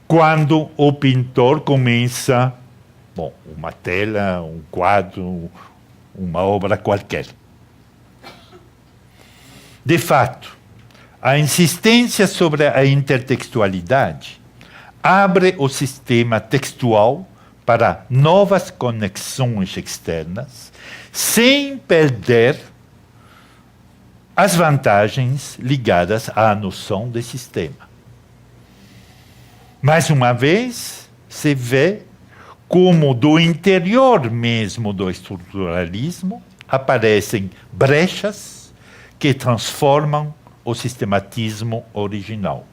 quando o pintor começa, uma tela, um quadro, uma obra qualquer. De fato, a insistência sobre a intertextualidade abre o sistema textual para novas conexões externas, sem perder as vantagens ligadas à noção de sistema. Mais uma vez, se vê como do interior mesmo do estruturalismo aparecem brechas que transformam o sistematismo original.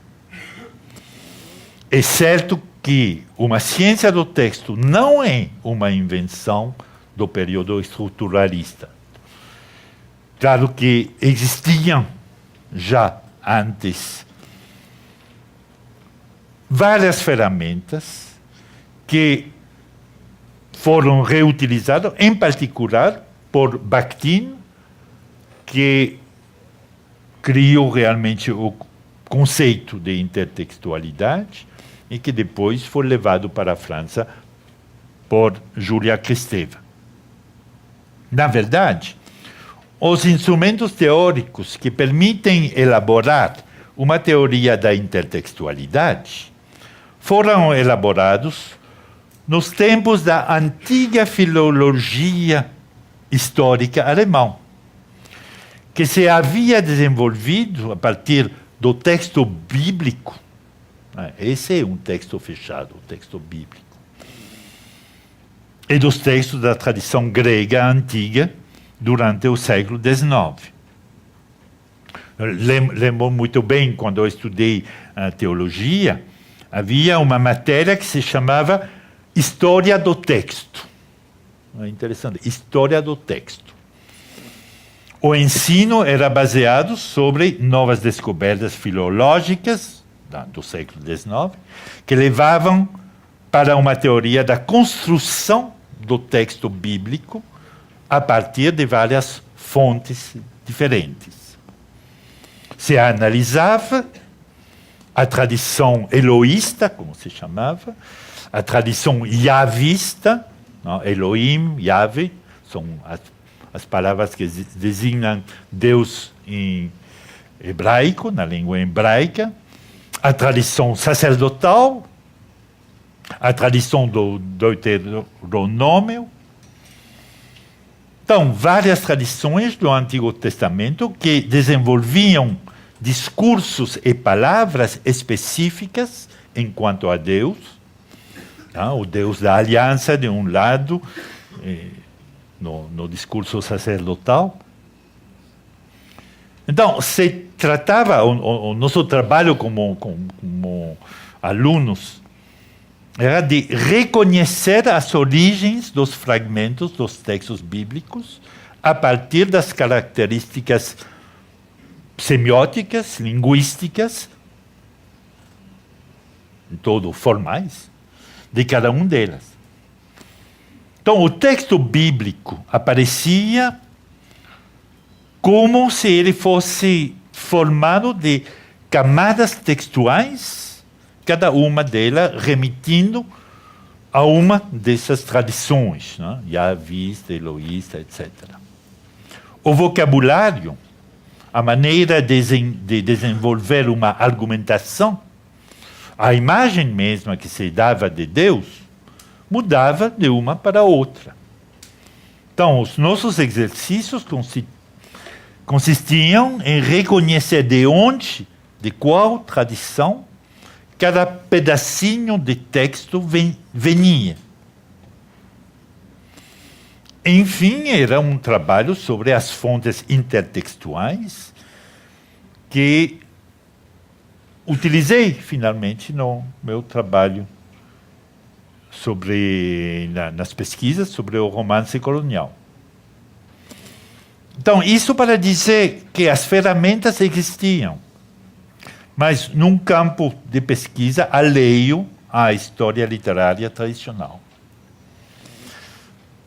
É certo que uma ciência do texto não é uma invenção do período estruturalista. Claro que existiam já antes várias ferramentas que foram reutilizadas, em particular por Bakhtin, que criou realmente o conceito de intertextualidade e que depois foi levado para a França por Julia Kristeva. Na verdade, os instrumentos teóricos que permitem elaborar uma teoria da intertextualidade foram elaborados nos tempos da antiga filologia histórica alemã, que se havia desenvolvido a partir do texto bíblico. Esse é um texto fechado, o texto bíblico. E dos textos da tradição grega antiga durante o século XIX. Lembro muito bem, quando eu estudei teologia, havia uma matéria que se chamava História do Texto. É interessante, História do Texto. O ensino era baseado sobre novas descobertas filológicas do século XIX, que levavam para uma teoria da construção do texto bíblico a partir de várias fontes diferentes. Se analisava a tradição eloísta, como se chamava, a tradição yavista, Elohim, Yahvé, são as palavras que designam Deus em hebraico, na língua hebraica, a tradição sacerdotal, a tradição do Deuteronômio. Então, várias tradições do Antigo Testamento que desenvolviam discursos e palavras específicas enquanto a Deus, o Deus da aliança, de um lado, no discurso sacerdotal. Então, se tratava, o nosso trabalho como alunos era de reconhecer as origens dos fragmentos dos textos bíblicos a partir das características semióticas, linguísticas, em todo formais, de cada um delas. Então, o texto bíblico aparecia como se ele fosse formado de camadas textuais, cada uma delas remetindo a uma dessas tradições, yavista, eloísta, etc. O vocabulário, a maneira de desenvolver uma argumentação, a imagem mesma que se dava de Deus, mudava de uma para outra. Então, os nossos exercícios consistiam em reconhecer de onde, de qual tradição, cada pedacinho de texto venia. Enfim, era um trabalho sobre as fontes intertextuais que utilizei, finalmente, no meu trabalho nas pesquisas sobre o romance colonial. Então, isso para dizer que as ferramentas existiam, mas num campo de pesquisa alheio à história literária tradicional.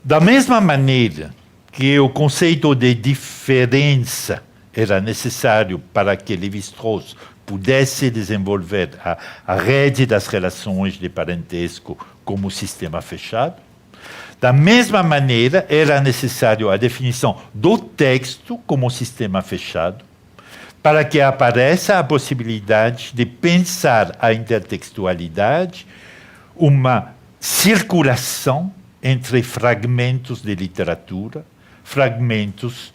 Da mesma maneira que o conceito de diferença era necessário para que Lévi-Strauss pudesse desenvolver a rede das relações de parentesco como sistema fechado. Da mesma maneira, era necessário a definição do texto como sistema fechado, para que apareça a possibilidade de pensar a intertextualidade, uma circulação entre fragmentos de literatura, fragmentos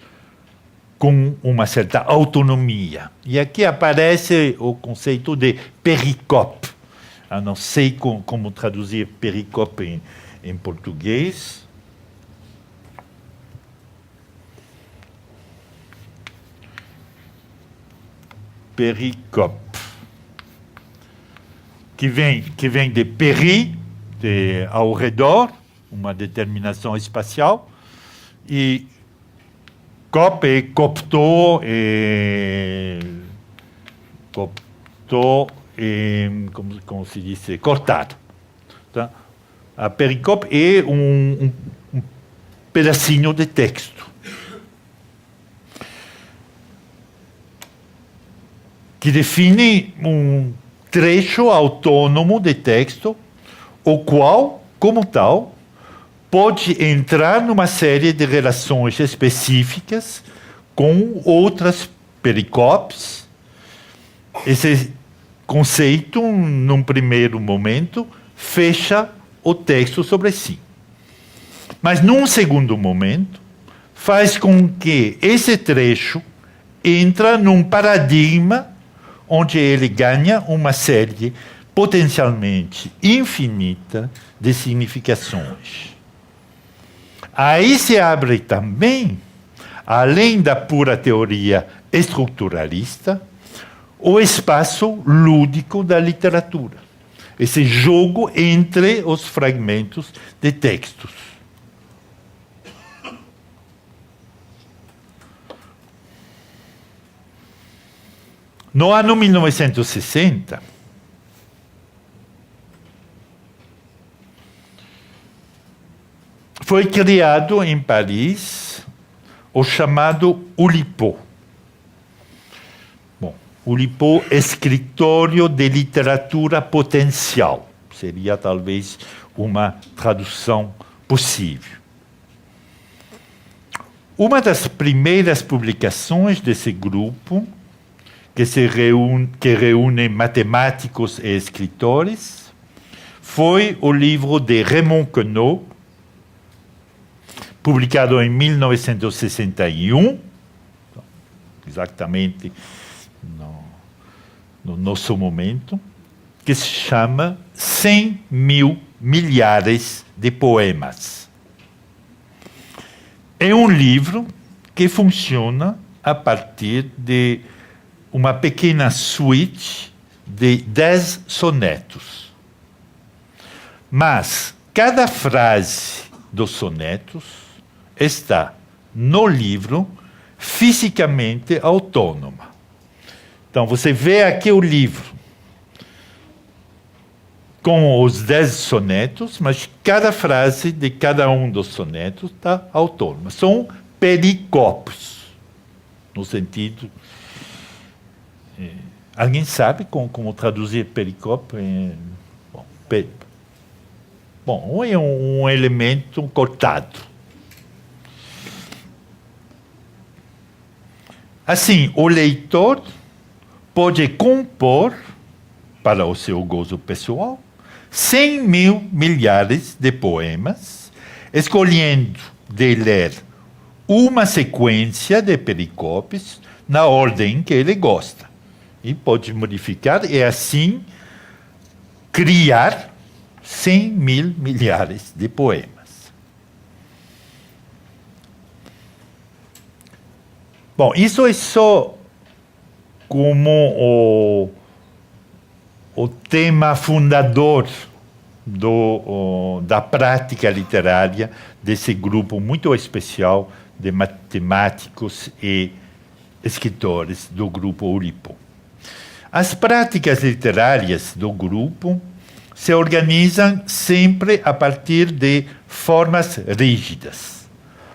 com uma certa autonomia. E aqui aparece o conceito de pericope. Eu não sei como traduzir pericope em português. Pericope. Que vem de peri, ao redor, uma determinação espacial, e cop coptou como se diz, cortado. Tá? A pericope é um pedacinho de texto que define um trecho autônomo de texto, o qual, como tal, pode entrar numa série de relações específicas com outras pericopes. Esse conceito, num primeiro momento, fecha o texto sobre si. Mas, num segundo momento, faz com que esse trecho entre num paradigma onde ele ganha uma série potencialmente infinita de significações. Aí se abre também, além da pura teoria estruturalista, o espaço lúdico da literatura. Esse jogo entre os fragmentos de textos. No ano 1960, foi criado em Paris o chamado Oulipo. Bom, Oulipo, Escritório de Literatura Potencial. Seria talvez uma tradução possível. Uma das primeiras publicações desse grupo, que reúne matemáticos e escritores, foi o livro de Raymond Queneau, publicado em 1961, exatamente no nosso momento, que se chama 100 mil milhares de poemas. É um livro que funciona a partir de uma pequena suite de 10 sonetos. Mas cada frase dos sonetos está no livro fisicamente autônoma. Então, você vê aqui o livro com os 10 sonetos, mas cada frase de cada um dos sonetos está autônoma. São pericopos, no sentido... Alguém sabe como traduzir pericope? Bom, é um elemento cortado. Assim, o leitor pode compor, para o seu gozo pessoal, 100 mil milhares de poemas, escolhendo de ler uma sequência de pericopes na ordem que ele gosta. E pode modificar e, assim, criar 100 mil milhares de poemas. Bom, isso é só como o tema fundador da prática literária desse grupo muito especial de matemáticos e escritores do grupo Oulipo. As práticas literárias do grupo se organizam sempre a partir de formas rígidas,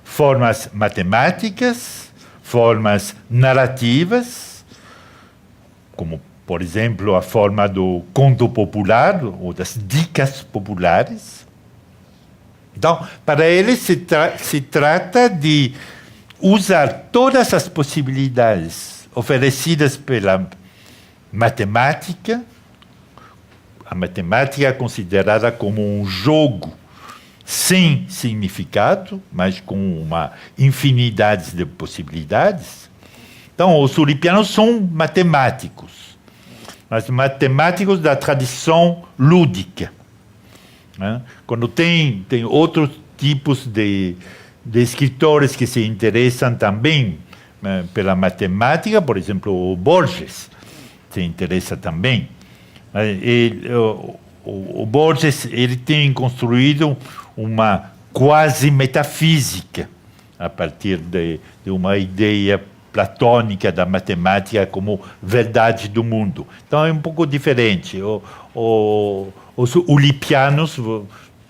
formas matemáticas, formas narrativas, como por exemplo, a forma do conto popular ou das dicas populares. Então, para eles se trata de usar todas as possibilidades oferecidas pela matemática, a matemática é considerada como um jogo sem significado, mas com uma infinidade de possibilidades. Então, os ulipianos são matemáticos, mas matemáticos da tradição lúdica. Né? Quando tem outros tipos de escritores que se interessam também pela matemática, por exemplo, o Borges se interessa também. O Borges ele tem construído uma quase metafísica a partir de uma ideia platônica da matemática como verdade do mundo. Então é um pouco diferente. Os ulipianos,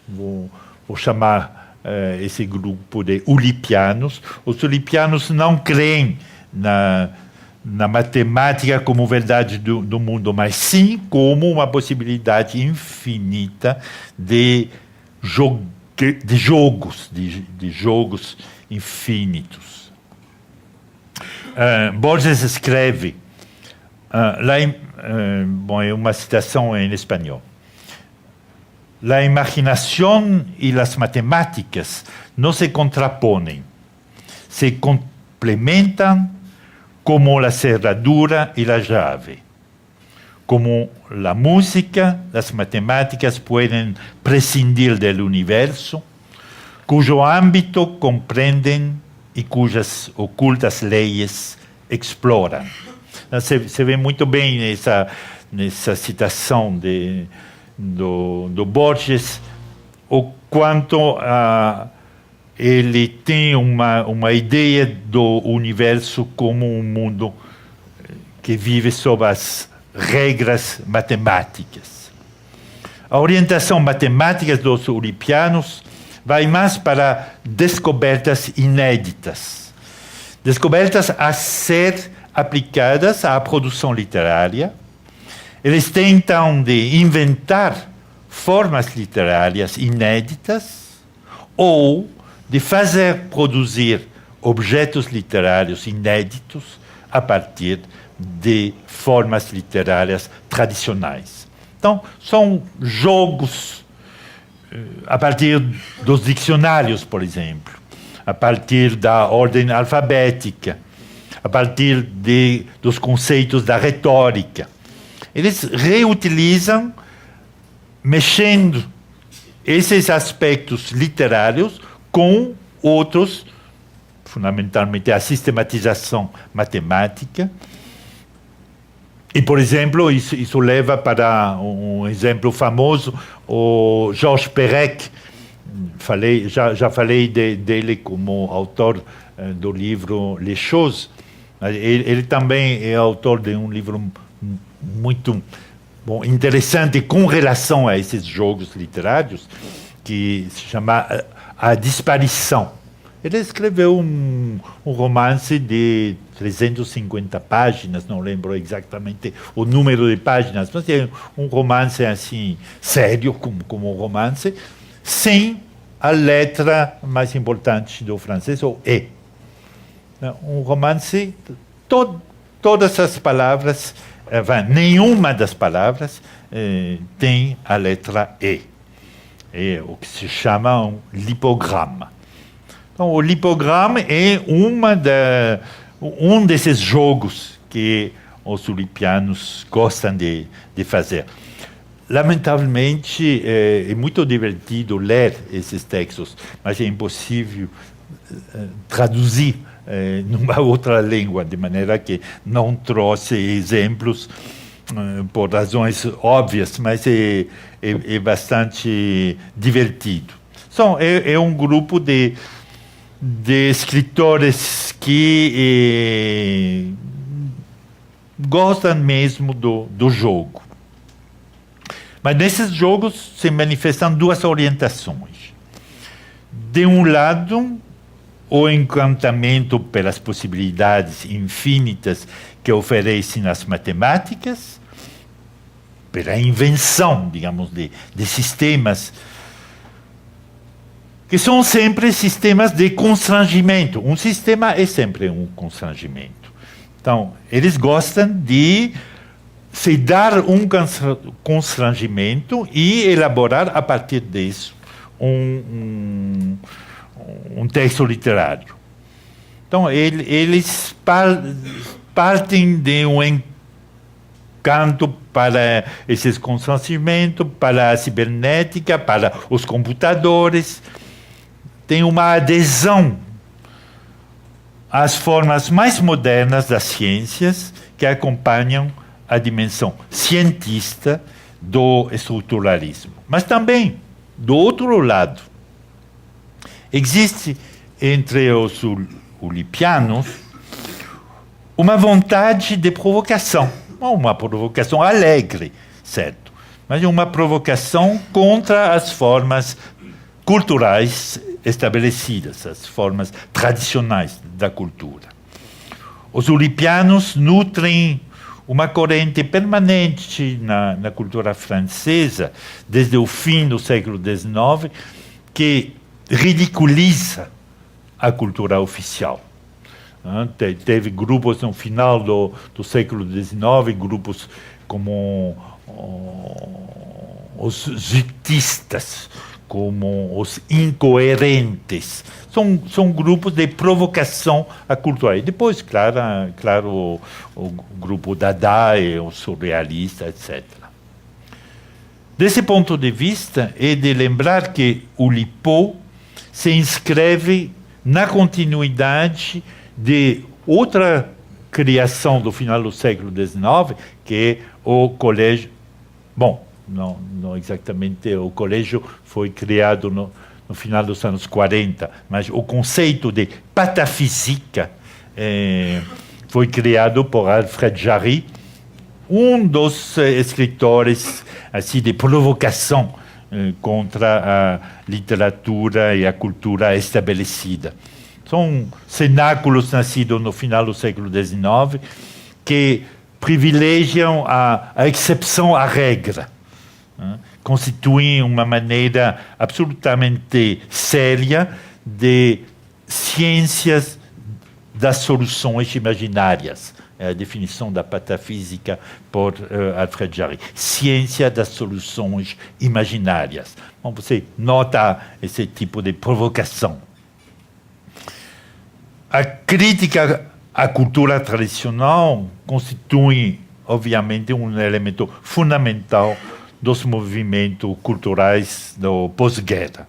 vou chamar esse grupo de ulipianos, os ulipianos não creem na matemática como verdade do mundo, mas sim como uma possibilidade infinita de jogos infinitos. Borges escreve, bom, é uma citação em espanhol. La imaginación y las matemáticas no se contraponen, se complementan como la cerradura y la llave. Como la música, las matemáticas pueden prescindir del universo, cuyo ámbito comprenden y cuyas ocultas leyes exploran. Se vê muito bem nessa citação do Borges o quanto ele tem uma ideia do universo como um mundo que vive sob as regras matemáticas. A orientação matemática dos ulipianos vai mais para descobertas inéditas, descobertas a ser aplicadas à produção literária. Eles tentam de inventar formas literárias inéditas ou de fazer produzir objetos literários inéditos a partir de formas literárias tradicionais. Então, são jogos a partir dos dicionários, por exemplo, a partir da ordem alfabética, a partir dos conceitos da retórica. Eles reutilizam, mexendo esses aspectos literários com outros, fundamentalmente a sistematização matemática. E, por exemplo, isso leva para um exemplo famoso, o Georges Perec. Já falei dele como autor do livro Les Choses. Ele também é autor de um livro muito interessante com relação a esses jogos literários, que se chama A Disparição. Ele escreveu um romance de 350 páginas, não lembro exatamente o número de páginas, mas é um romance assim, sério, como um romance, sem a letra mais importante do francês, o E. Um romance, todas as palavras, nenhuma das palavras tem a letra E. É o que se chama um lipograma. Então, o lipograma é um desses jogos que os ulipianos gostam de fazer. Lamentavelmente, é muito divertido ler esses textos, mas é impossível traduzir numa outra língua, de maneira que não trouxe exemplos por razões óbvias, mas é bastante divertido. É um grupo de escritores que gostam mesmo do jogo. Mas nesses jogos se manifestam duas orientações. De um lado, o encantamento pelas possibilidades infinitas que oferecem as matemáticas, pela invenção, digamos, de sistemas que são sempre sistemas de constrangimento. Um sistema é sempre um constrangimento. Então, eles gostam de se dar um constrangimento e elaborar, a partir disso, um texto literário. Então, eles partem de um encanto para esses constrangimentos, para a cibernética, para os computadores. Tem uma adesão às formas mais modernas das ciências que acompanham a dimensão cientista do estruturalismo. Mas também, do outro lado, existe entre os ulipianos uma vontade de provocação, não uma provocação alegre, certo, mas uma provocação contra as formas culturais estabelecidas, as formas tradicionais da cultura. Os ulipianos nutrem uma corrente permanente na cultura francesa, desde o fim do século XIX, que ridiculiza a cultura oficial. Teve grupos no final do século XIX, grupos como os zitistas, como os incoerentes. São grupos de provocação à cultura. E depois, claro, o grupo Dadae, o surrealista, etc. Desse ponto de vista, é de lembrar que o Oulipo se inscreve na continuidade de outra criação do final do século XIX, que é o colégio. Bom, não exatamente, o colégio foi criado no final dos anos 40, mas o conceito de patafísica foi criado por Alfred Jarry, um dos escritores assim, de provocação contra a literatura e a cultura estabelecida. São cenáculos nascidos no final do século XIX que privilegiam a exceção à regra. Constituem uma maneira absolutamente séria de ciências das soluções imaginárias. É a definição da patafísica por Alfred Jarry. Ciência das soluções imaginárias. Bom, você nota esse tipo de provocação. A crítica à cultura tradicional constitui, obviamente, um elemento fundamental dos movimentos culturais do pós-guerra.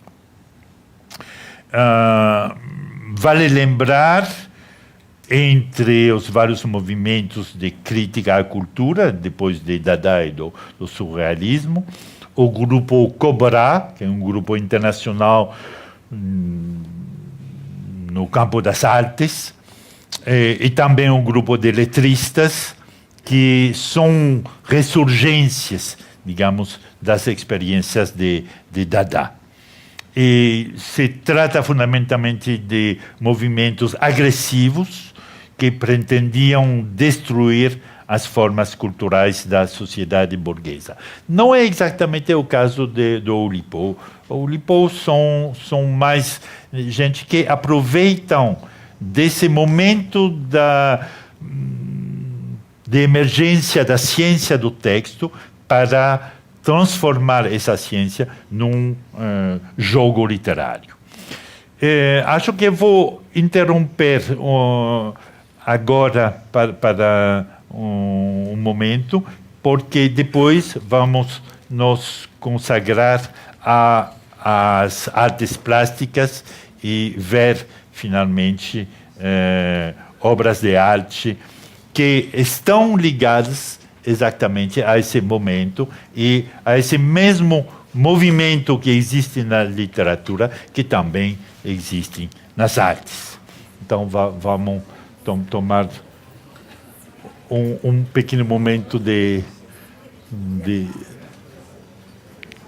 Vale lembrar, entre os vários movimentos de crítica à cultura, depois de Dada e do surrealismo, o grupo Cobra, que é um grupo internacional no campo das artes, e também um grupo de letristas, que são ressurgências, digamos, das experiências de Dada. E se trata fundamentalmente de movimentos agressivos que pretendiam destruir as formas culturais da sociedade burguesa. Não é exatamente o caso do Oulipo. O Oulipo são mais gente que aproveitam desse momento de emergência da ciência do texto para transformar essa ciência num jogo literário. Acho que vou interromper agora para um momento, porque depois vamos nos consagrar às artes plásticas e ver, finalmente, obras de arte que estão ligadas exatamente a esse momento e a esse mesmo movimento que existe na literatura, que também existe nas artes. Então, vamos tomar um pequeno momento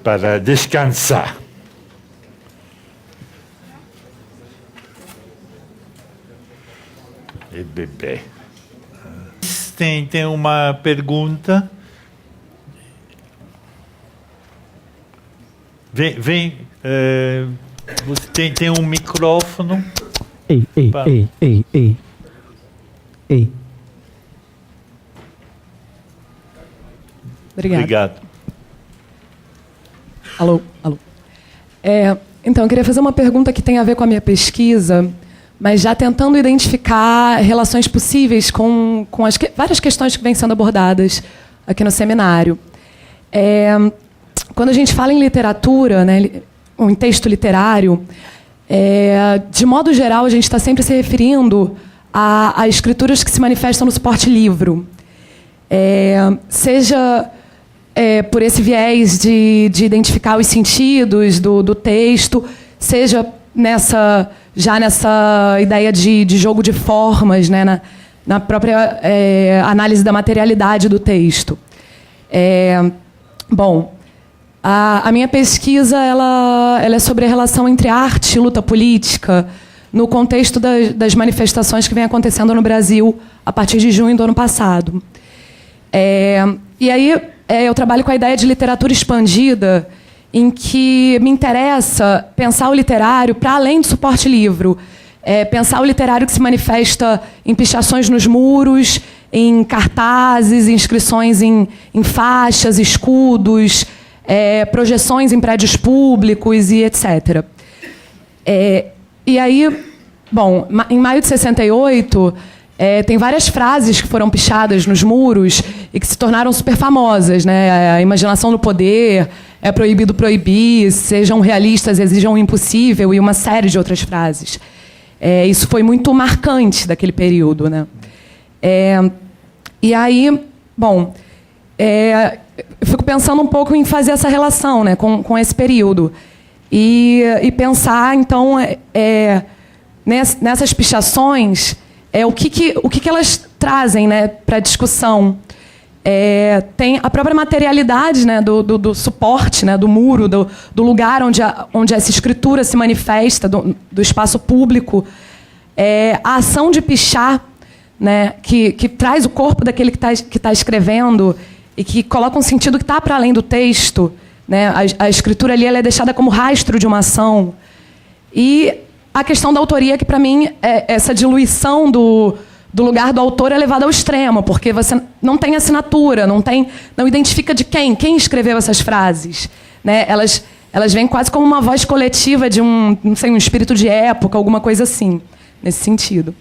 para descansar. E beber. Tem uma pergunta. Vem, você tem um micrófono. Ei. Obrigado. Alô. Então, eu queria fazer uma pergunta que tem a ver com a minha pesquisa, mas já tentando identificar relações possíveis com as várias questões que vêm sendo abordadas aqui no seminário. Quando a gente fala em literatura, né, em texto literário, de modo geral, a gente está sempre se referindo a escrituras que se manifestam no suporte livro. Seja por esse viés de identificar os sentidos do texto, seja nessa ideia de jogo de formas, né, na própria análise da materialidade do texto. A minha pesquisa ela é sobre a relação entre arte e luta política no contexto das manifestações que vem acontecendo no Brasil a partir de junho do ano passado. E aí eu trabalho com a ideia de literatura expandida, em que me interessa pensar o literário para além do suporte livro. Pensar o literário que se manifesta em pichações nos muros, em cartazes, inscrições em faixas, escudos, projeções em prédios públicos e etc. E aí, em maio de 68, tem várias frases que foram pichadas nos muros e que se tornaram super famosas, né? A imaginação no poder, é proibido proibir, sejam realistas, exijam o impossível, e uma série de outras frases. Isso foi muito marcante daquele período, né? E aí, eu fico pensando um pouco em fazer essa relação, né, com esse período. E pensar, então, nessas pichações, o que elas trazem, né, para a discussão. Tem a própria materialidade, né, do suporte, né, do muro, do lugar onde essa escritura se manifesta, do espaço público. A ação de pichar, né, que traz o corpo daquele que está escrevendo e que coloca um sentido que está para além do texto, né? A escritura ali ela é deixada como rastro de uma ação. E a questão da autoria, que para mim essa diluição do lugar do autor é levada ao extremo, porque você não tem assinatura, não identifica de quem escreveu essas frases, né? Elas vêm quase como uma voz coletiva de um espírito de época, alguma coisa assim, nesse sentido.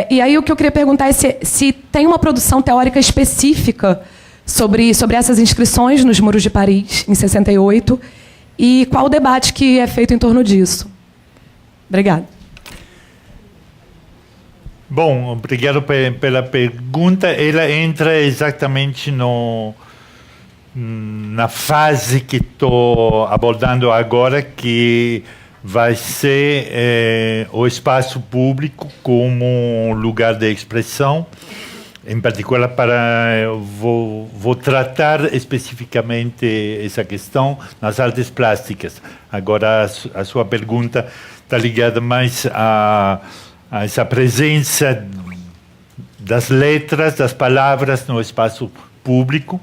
E aí o que eu queria perguntar é se tem uma produção teórica específica sobre essas inscrições nos muros de Paris, em 68, e qual o debate que é feito em torno disso. Obrigada. Bom, obrigado pela pergunta. Ela entra exatamente na fase que estou abordando agora, que vai ser o espaço público como um lugar de expressão. Em particular, vou tratar especificamente essa questão nas artes plásticas. Agora, a sua pergunta está ligada mais a essa presença das letras, das palavras no espaço público.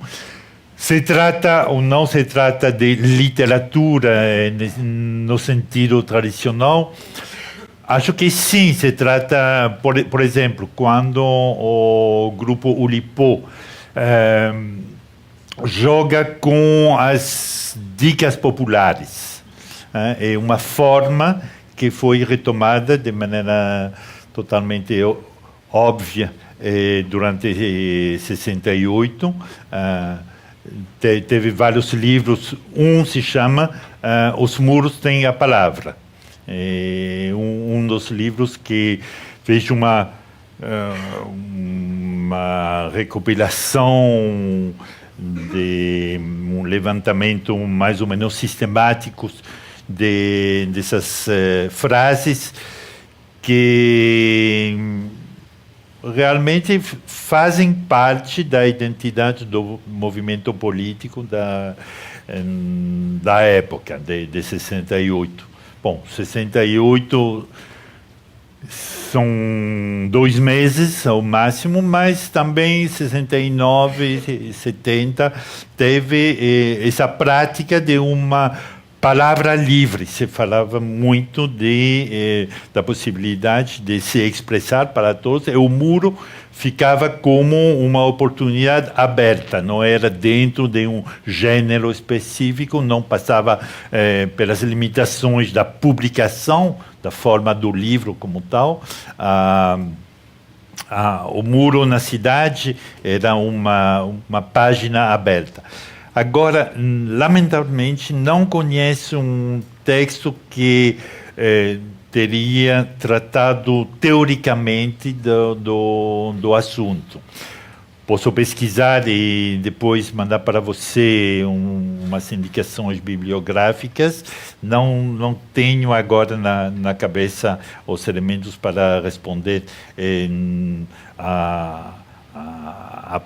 Se trata ou não se trata de literatura no sentido tradicional? Acho que sim, se trata, por exemplo, quando o grupo Oulipo joga com as dicas populares. É uma forma que foi retomada de maneira totalmente óbvia durante 68. Teve vários livros, um se chama Os Muros Têm a Palavra. Um dos livros que fez uma recopilação de um levantamento mais ou menos sistemático dessas frases que realmente fazem parte da identidade do movimento político da época, de 68. Bom, 68 São 2 meses ao máximo, mas também em 69 e 70 teve essa prática de uma palavra livre. Se falava muito da possibilidade de se expressar para todos, e o muro ficava como uma oportunidade aberta, não era dentro de um gênero específico, não passava pelas limitações da publicação, da forma do livro como tal. O muro na cidade era uma página aberta. Agora, lamentavelmente, não conheço um texto que teria tratado teoricamente do assunto. Posso pesquisar e depois mandar para você umas indicações bibliográficas. Não tenho agora na cabeça os elementos para responder a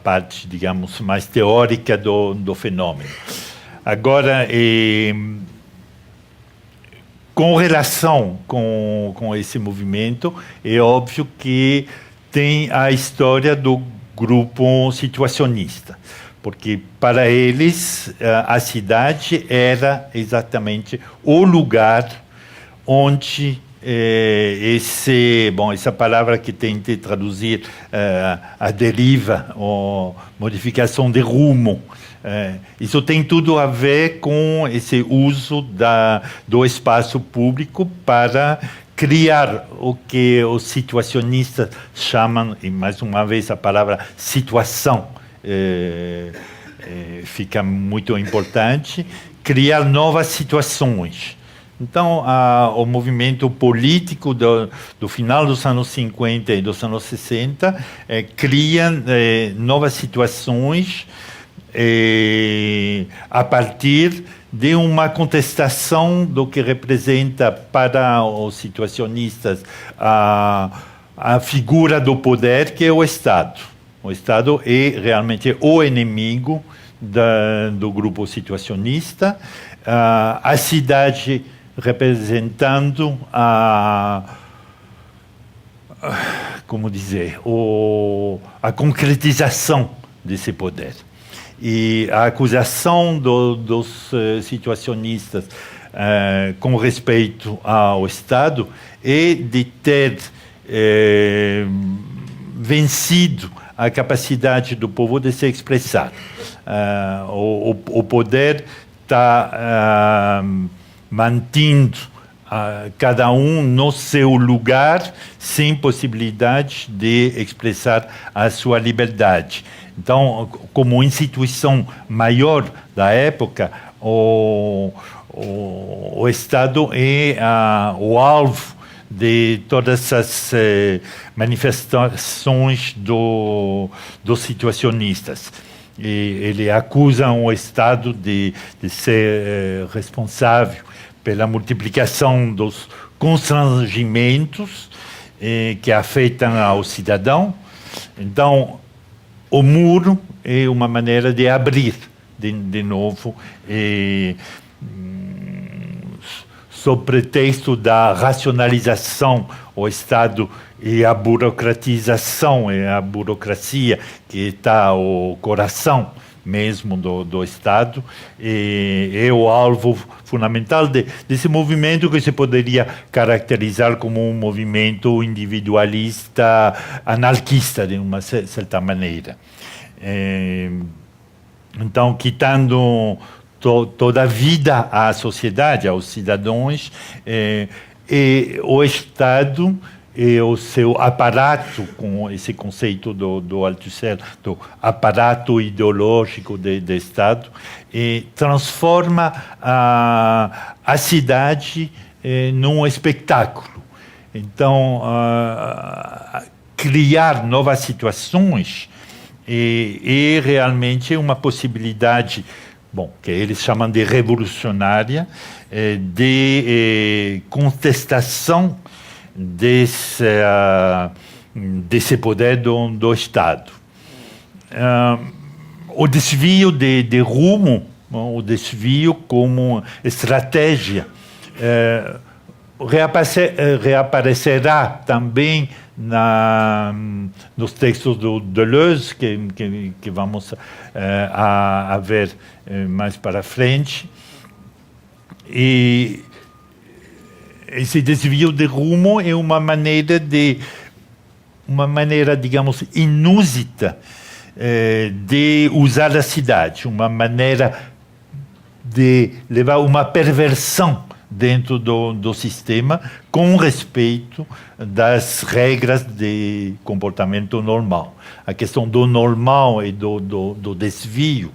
parte, digamos, mais teórica do fenômeno. Agora, com relação com esse movimento, é óbvio que tem a história do grupo situacionista, porque para eles a cidade era exatamente o lugar onde essa palavra que tentei traduzir, a deriva, ou modificação de rumo, isso tem tudo a ver com esse uso do espaço público para criar o que os situacionistas chamam, e mais uma vez a palavra situação fica muito importante, criar novas situações. Então, o movimento político do final dos anos 50 e dos anos 60 cria novas situações a partir de uma contestação do que representa para os situacionistas a figura do poder, que é o Estado. O Estado é realmente o inimigo do grupo situacionista. A cidade representando como dizer, a concretização desse poder. E a acusação dos situacionistas com respeito ao Estado é de ter vencido a capacidade do povo de se expressar. O poder está mantendo cada um no seu lugar, sem possibilidade de expressar a sua liberdade. Então, como instituição maior da época, o Estado é o alvo de todas as manifestações dos situacionistas. E ele acusa o Estado de ser responsável pela multiplicação dos constrangimentos que afetam ao cidadão. Então, o muro é uma maneira de abrir de novo, sob pretexto da racionalização, o Estado e a burocratização, e a burocracia que está o coração mesmo do Estado, é o alvo fundamental desse movimento que se poderia caracterizar como um movimento individualista, anarquista, de uma certa maneira. Então, quitando toda a vida à sociedade, aos cidadãos, o Estado e o seu aparato, com esse conceito do Althusser, do aparato ideológico de Estado, transforma a cidade num espetáculo. Então, criar novas situações é realmente uma possibilidade, que eles chamam de revolucionária, de contestação desse poder do Estado. O desvio de rumo, o desvio como estratégia. reaparecerá também nos textos do Deleuze, que vamos a ver mais para frente. E esse desvio de rumo é uma maneira, digamos, inusita de usar a cidade, uma maneira de levar uma perversão dentro do sistema, com respeito das regras de comportamento normal. A questão do normal e do desvio,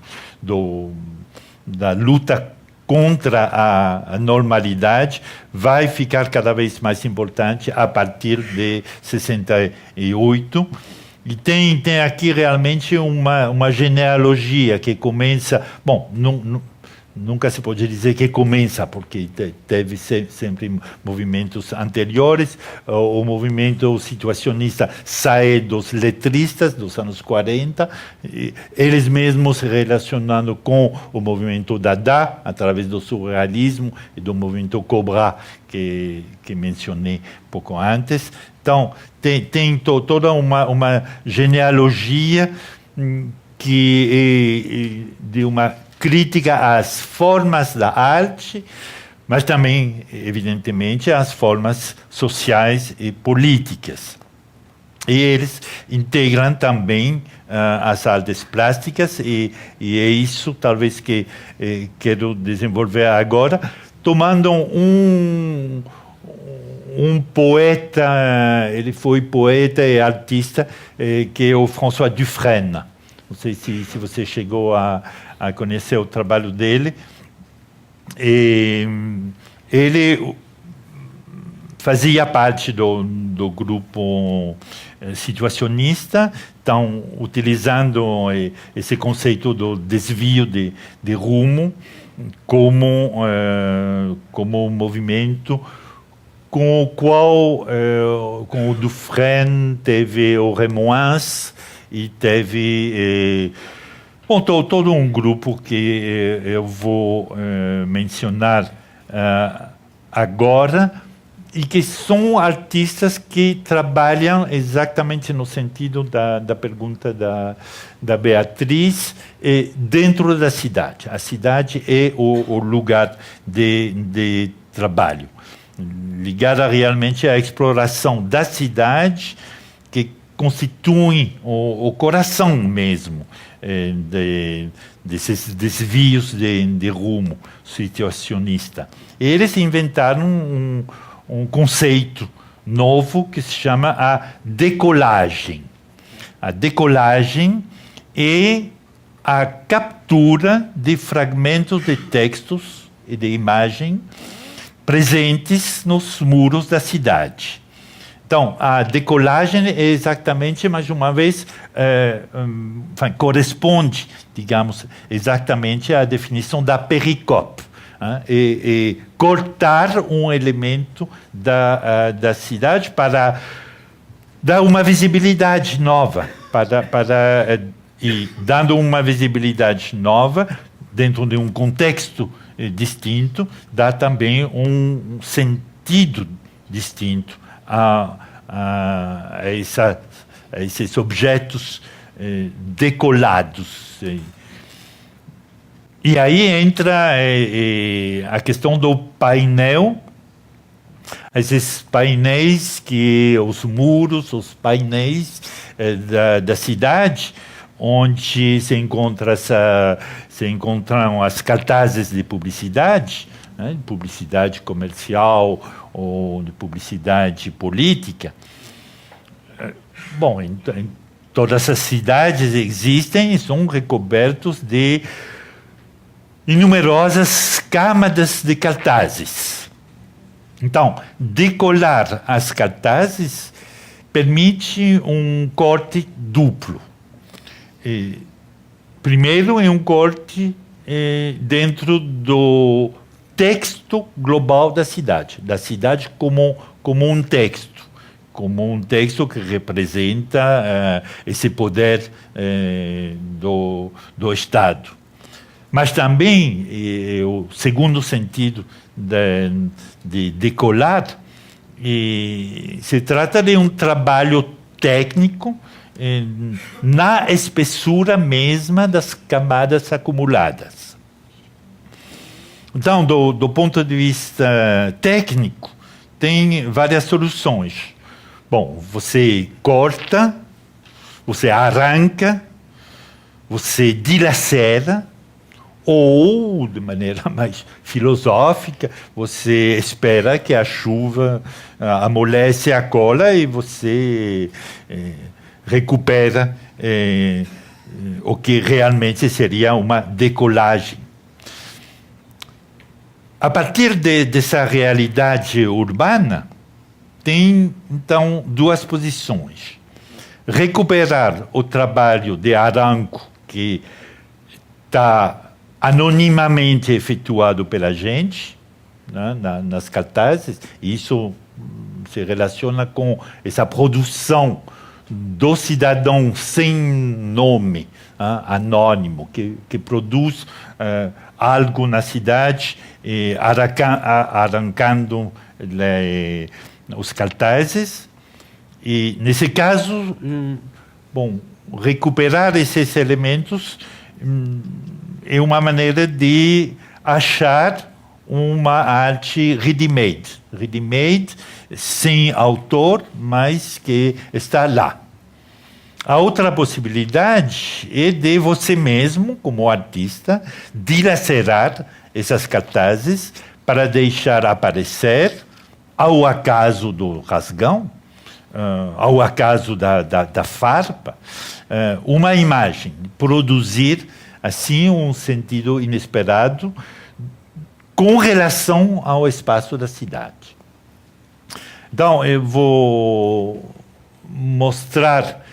da luta contra a normalidade, vai ficar cada vez mais importante a partir de 68. E tem aqui realmente uma genealogia que começa... Bom, nunca se pode dizer que começa, porque teve sempre movimentos anteriores. O movimento situacionista sai dos letristas dos anos 40, eles mesmos se relacionando com o movimento Dada, através do surrealismo e do movimento Cobra, que mencionei pouco antes. Então, tem toda uma genealogia que é de uma crítica às formas da arte, mas também, evidentemente, às formas sociais e políticas. E eles integram também as artes plásticas, e é isso, talvez, que quero desenvolver agora, tomando um poeta, ele foi poeta e artista, que é o François Dufresne. Não sei se você chegou a conhecer o trabalho dele. Ele fazia parte do grupo situacionista, então, utilizando esse conceito do desvio de rumo como um movimento com o qual, com o Dufresne, teve o Remoins e teve todo um grupo que eu vou mencionar agora, e que são artistas que trabalham exatamente no sentido da pergunta da Beatriz, dentro da cidade. A cidade é o lugar de trabalho, ligada realmente à exploração da cidade, que constitui o coração mesmo desses desvios de rumo situacionista. Eles inventaram um conceito novo que se chama a decolagem. A decolagem é a captura de fragmentos de textos e de imagem presentes nos muros da cidade. Então, a decolagem é exatamente, mais uma vez, corresponde, digamos, exatamente à definição da pericope. E cortar um elemento da cidade para dar uma visibilidade nova, e dando uma visibilidade nova dentro de um contexto distinto, dá também um sentido distinto a esses objetos decolados. E aí entra a questão do painel, esses painéis, os muros, os painéis da cidade, onde se encontram as cartazes de publicidade, né, de publicidade comercial ou de publicidade política. Bom, em todas as cidades existem e são recobertos de numerosas camadas de cartazes. Então, decolar as cartazes permite um corte duplo. Primeiro, é um corte dentro do texto global da cidade como um texto que representa esse poder do Estado. Mas também, o segundo sentido de decolar, se trata de um trabalho técnico na espessura mesma das camadas acumuladas. Então, do ponto de vista técnico, tem várias soluções. Bom, você corta, você arranca, você dilacera, ou, de maneira mais filosófica, você espera que a chuva amolece a cola e você recupera o que realmente seria uma decolagem. A partir dessa realidade urbana, tem, então, duas posições. Recuperar o trabalho de arranco que está anonimamente efetuado pela gente, né, nas cartazes. Isso se relaciona com essa produção do cidadão sem nome, anônimo, que produz algo na cidade, arrancando os cartazes. E, nesse caso, bom, recuperar esses elementos é uma maneira de achar uma arte ready-made. Ready-made, sem autor, mas que está lá. A outra possibilidade é de você mesmo, como artista, dilacerar essas cartazes para deixar aparecer, ao acaso do rasgão, ao acaso da farpa, uma imagem, produzir assim um sentido inesperado com relação ao espaço da cidade. Então, eu vou mostrar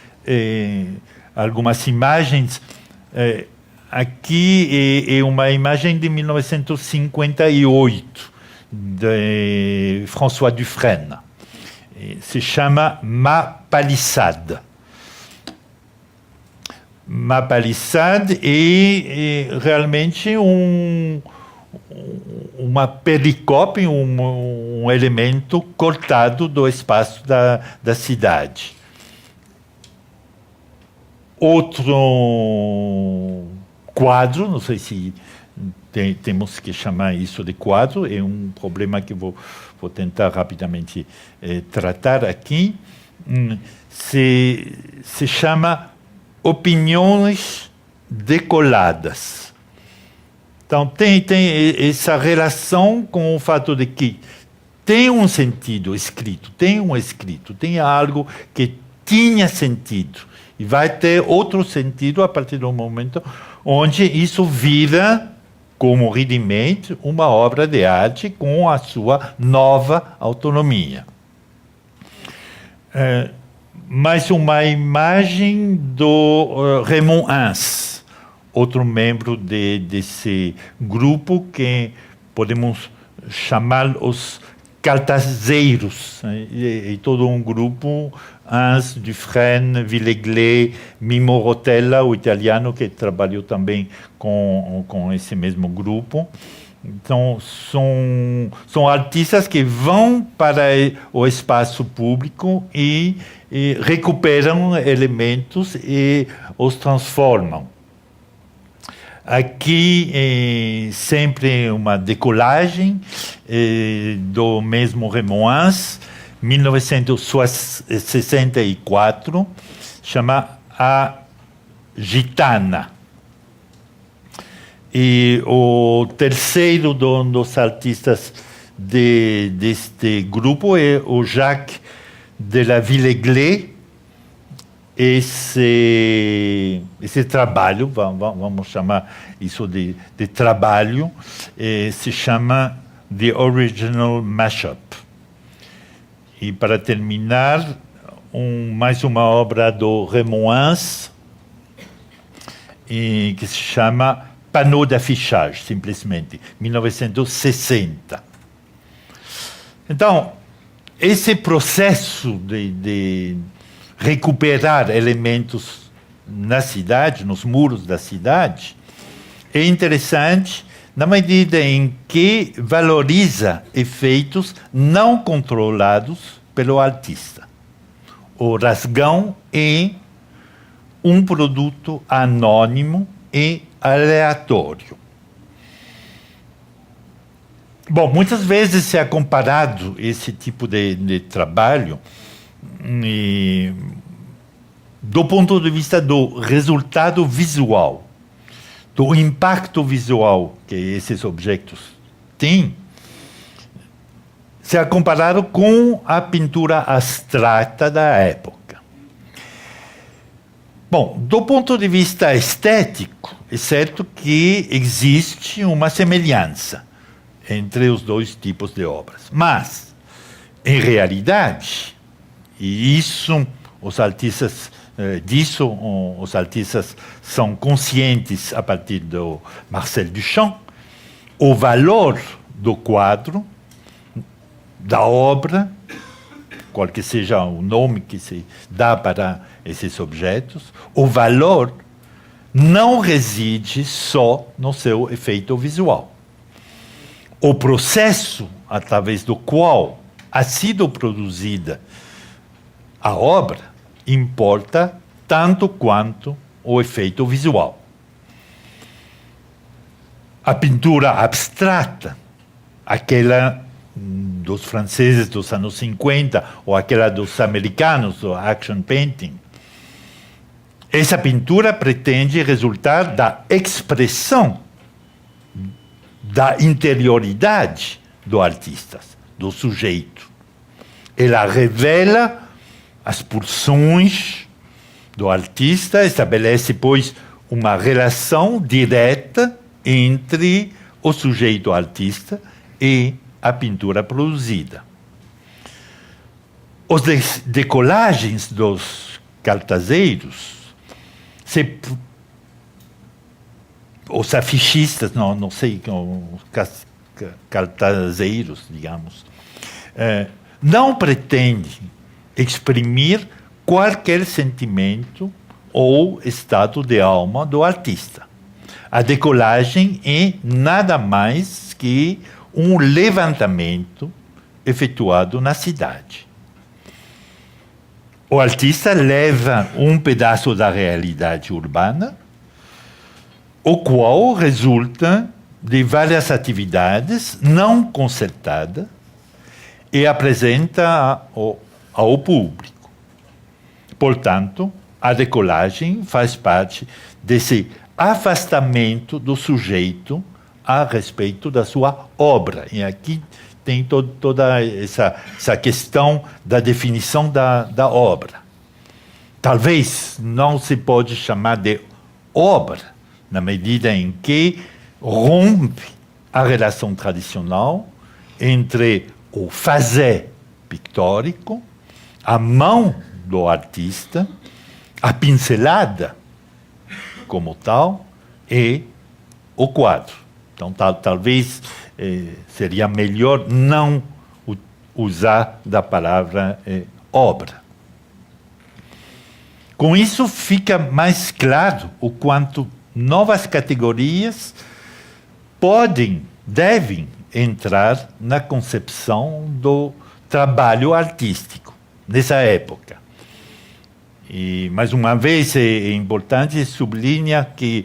algumas imagens. Aqui é uma imagem de 1958, de François Dufresne. Se chama Ma Palissade. Ma Palissade é realmente uma pericope, um elemento cortado do espaço da cidade. Outro quadro, não sei se temos que chamar isso de quadro, é um problema que vou tentar rapidamente tratar aqui, se chama opiniões decoladas. Então, tem essa relação com o fato de que tem um sentido escrito, tem algo que tinha sentido, e vai ter outro sentido a partir do momento onde isso vira, como ready-made, uma obra de arte com a sua nova autonomia. Mais uma imagem do Raymond Hans, outro membro desse grupo que podemos chamar os cartazeiros, e todo um grupo, Hans, Dufresne, Villeglé, Mimo Rotella, o italiano que trabalhou também com esse mesmo grupo. Então, são artistas que vão para o espaço público e recuperam elementos e os transformam. Aqui sempre uma decolagem do mesmo Raymond Hans, 1964, chama A Gitana. E o terceiro dos artistas deste grupo é o Jacques de la Villeglé. Esse trabalho, vamos chamar isso de trabalho, se chama The Original Mashup. E para terminar, mais uma obra do Raymond Hans, que se chama Panneau d'affichage, simplesmente, 1960. Então, esse processo de recuperar elementos na cidade, nos muros da cidade, é interessante na medida em que valoriza efeitos não controlados pelo artista. O rasgão é um produto anônimo e aleatório. Bom, muitas vezes se é comparado esse tipo de trabalho do ponto de vista do resultado visual, do impacto visual que esses objetos têm, se é comparado com a pintura abstrata da época. Bom, do ponto de vista estético, é certo que existe uma semelhança entre os dois tipos de obras. Mas, em realidade, e isso os artistas são conscientes a partir do Marcel Duchamp, o valor do quadro, da obra, qual que seja o nome que se dá para esses objetos, o valor não reside só no seu efeito visual. O processo através do qual ha sido produzida a obra importa tanto quanto o efeito visual. A pintura abstrata, aquela dos franceses dos anos 50 ou aquela dos americanos, do action painting, essa pintura pretende resultar da expressão da interioridade do artista, do sujeito. Ela revela as pulsões do artista, estabelece, pois, uma relação direta entre o sujeito artista e a pintura produzida. Os decolagens dos cartazeiros, os afixistas, não sei, os cartazeiros, digamos, não pretendem exprimir qualquer sentimento ou estado de alma do artista. A decolagem é nada mais que um levantamento efetuado na cidade. O artista leva um pedaço da realidade urbana, o qual resulta de várias atividades não concertadas e apresenta ao público. Portanto, a decolagem faz parte desse afastamento do sujeito a respeito da sua obra. E aqui tem toda essa questão da definição da obra. Talvez não se pode chamar de obra, na medida em que rompe a relação tradicional entre o fazer pictórico, a mão do artista, a pincelada como tal e o quadro. Então, talvez seria melhor não usar da palavra obra. Com isso, fica mais claro o quanto novas categorias devem entrar na concepção do trabalho artístico nessa época. E, mais uma vez, é importante sublinhar que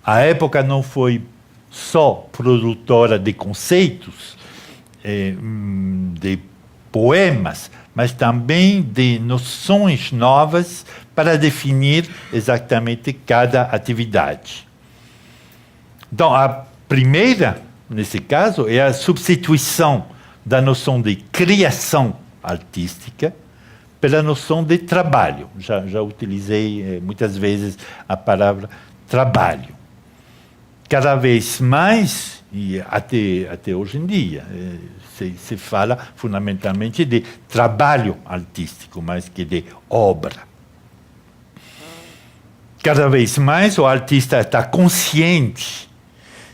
a época não foi só produtora de conceitos, de poemas, mas também de noções novas para definir exatamente cada atividade. Então, a primeira, nesse caso, é a substituição da noção de criação artística pela noção de trabalho. Já utilizei muitas vezes a palavra trabalho. Cada vez mais, e até hoje em dia, se fala fundamentalmente de trabalho artístico, mais que de obra. Cada vez mais o artista está consciente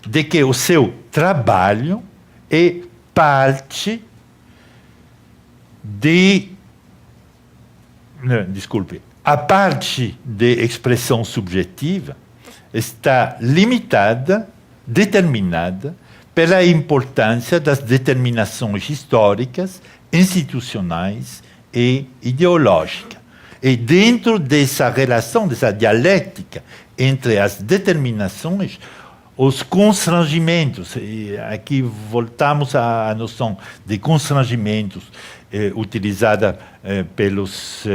de que o seu trabalho é parte a parte de expressão subjetiva está limitada, determinada pela importância das determinações históricas, institucionais e ideológicas. E dentro dessa relação, dessa dialética entre as determinações, os constrangimentos, e aqui voltamos à noção de constrangimentos utilizada pelos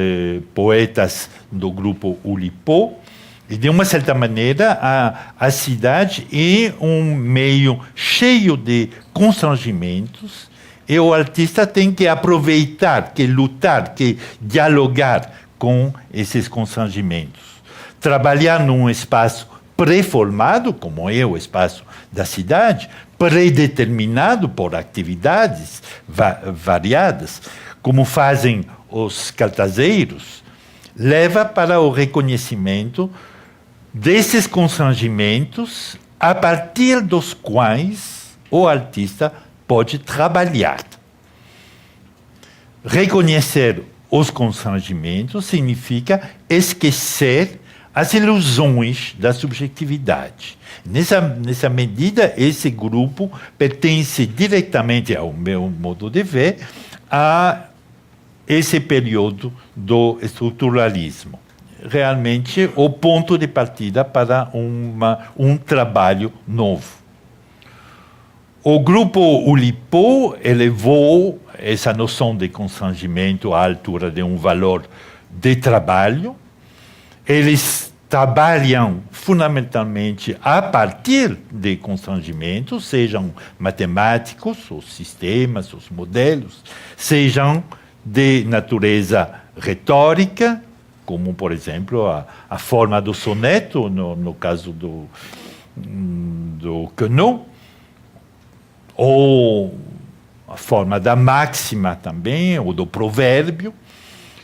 poetas do grupo Oulipo, e de uma certa maneira a cidade é um meio cheio de constrangimentos, e o artista tem que aproveitar, que lutar, que dialogar com esses constrangimentos. Trabalhar num espaço pré-formado, como é o espaço da cidade, predeterminado por atividades variadas, como fazem os cartazeiros, leva para o reconhecimento desses constrangimentos a partir dos quais o artista pode trabalhar. Reconhecer os constrangimentos significa esquecer as ilusões da subjetividade. Nessa medida, esse grupo pertence diretamente, ao meu modo de ver, a esse período do estruturalismo. Realmente, o ponto de partida para um trabalho novo. O grupo Oulipo elevou essa noção de constrangimento à altura de um valor de trabalho. Eles trabalham fundamentalmente a partir de constrangimentos, sejam matemáticos, os sistemas, os modelos, sejam de natureza retórica, como, por exemplo, a forma do soneto, no caso do Queneau, ou a forma da máxima também, ou do provérbio.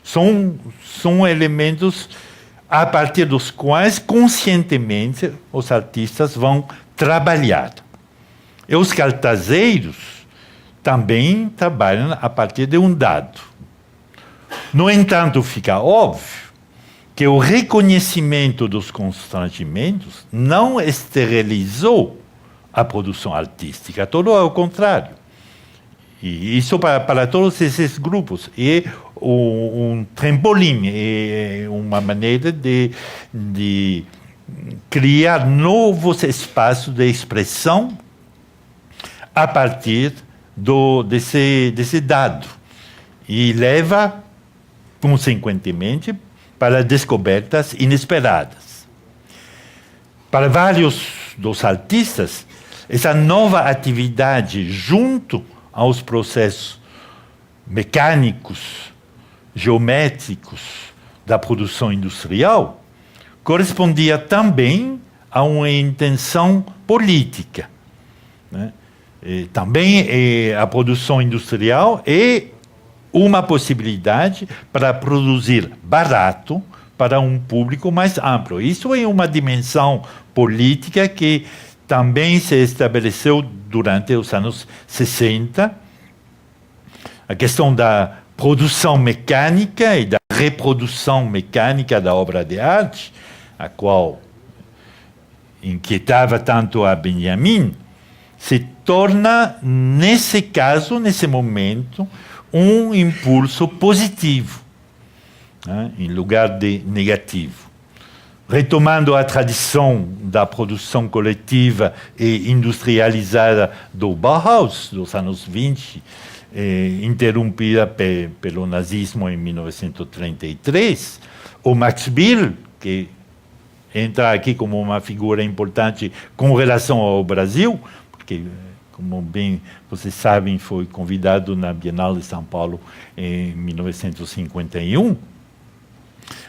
São elementos a partir dos quais, conscientemente, os artistas vão trabalhar. E os cartazeiros também trabalham a partir de um dado. No entanto, fica óbvio que o reconhecimento dos constrangimentos não esterilizou a produção artística, todo ao contrário. E isso para todos esses grupos é um trampolim, é uma maneira de criar novos espaços de expressão a partir desse dado. E leva, consequentemente, para descobertas inesperadas. Para vários dos artistas, essa nova atividade, junto aos processos mecânicos, geométricos da produção industrial, correspondia também a uma intenção política, né? Também a produção industrial é uma possibilidade para produzir barato para um público mais amplo. Isso é uma dimensão política que também se estabeleceu durante os anos 60. A questão da produção mecânica e da reprodução mecânica da obra de arte, a qual inquietava tanto a Benjamin, se torna, nesse caso, nesse momento, um impulso positivo, né, em lugar de negativo. Retomando a tradição da produção coletiva e industrializada do Bauhaus, dos anos 20, interrompida pelo nazismo em 1933, o Max Bill, que entra aqui como uma figura importante com relação ao Brasil, porque, como bem vocês sabem, foi convidado na Bienal de São Paulo em 1951.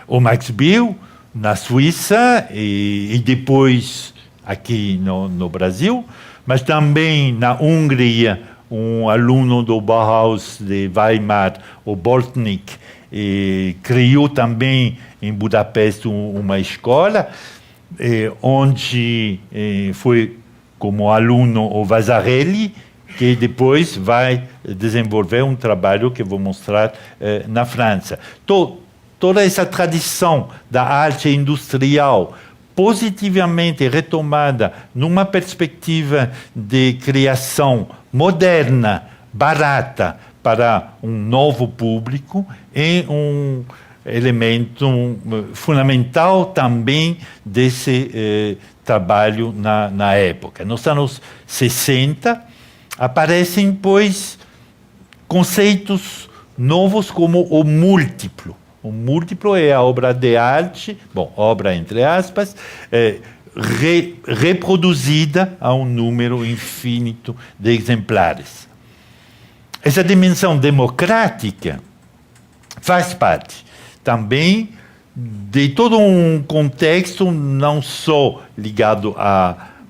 O Max Bill, na Suíça e depois aqui no Brasil, mas também na Hungria, um aluno do Bauhaus de Weimar, o Bortnik, criou também em Budapeste uma escola, onde foi como aluno o Vasarely, que depois vai desenvolver um trabalho que vou mostrar na França. Toda essa tradição da arte industrial positivamente retomada numa perspectiva de criação moderna, barata, para um novo público, é um elemento fundamental também desse trabalho na época. Nos anos 60, aparecem, pois, conceitos novos como o múltiplo. O múltiplo é a obra de arte, obra entre aspas, reproduzida a um número infinito de exemplares. Essa dimensão democrática faz parte também de todo um contexto não só ligado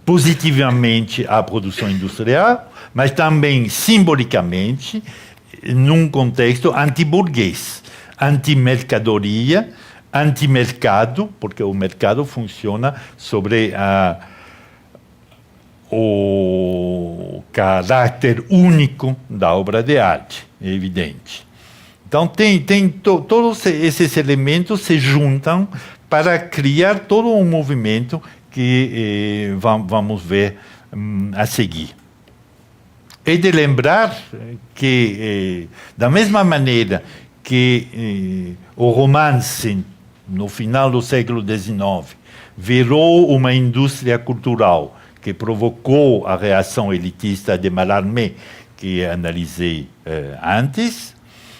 positivamente à produção industrial, mas também simbolicamente num contexto antiburguês, antimercadoria, antimercado, porque o mercado funciona sobre o caráter único da obra de arte, é evidente. Então, todos esses elementos se juntam para criar todo um movimento que vamos ver a seguir. É de lembrar que, da mesma maneira que o romance, no final do século XIX, virou uma indústria cultural que provocou a reação elitista de Mallarmé, que analisei antes,